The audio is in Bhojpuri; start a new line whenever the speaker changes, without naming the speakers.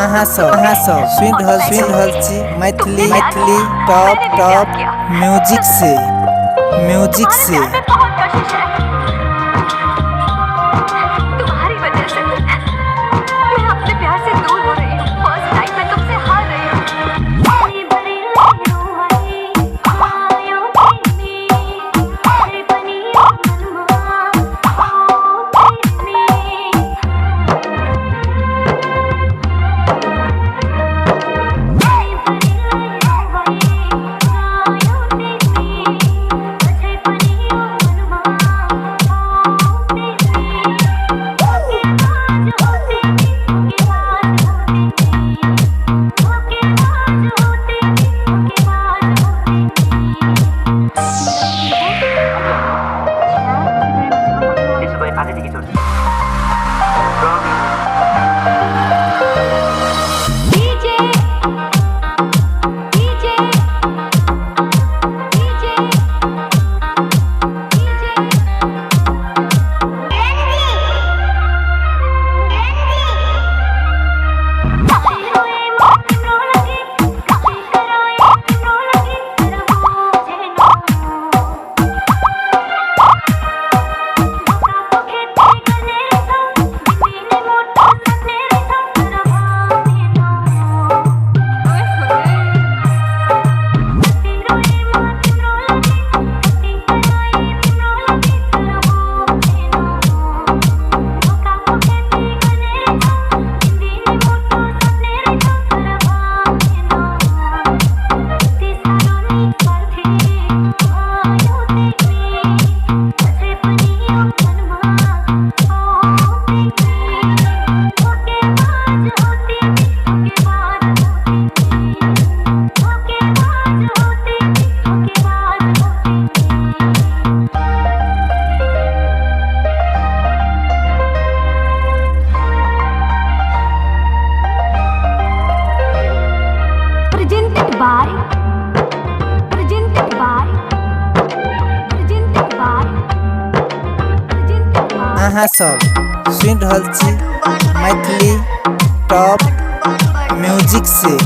अहाँ सब सुन रहल छी मैथिली टॉप म्यूजिक से
तुम्हारी वजह से मैं अपने प्यार से दूर हो रही हूँ। फर्स्ट टाइम मैं तुमसे हार रही हूँ।
आगे दिखे चल
अहाँ सब सुन रहल छी मैथिली टॉप म्यूजिक से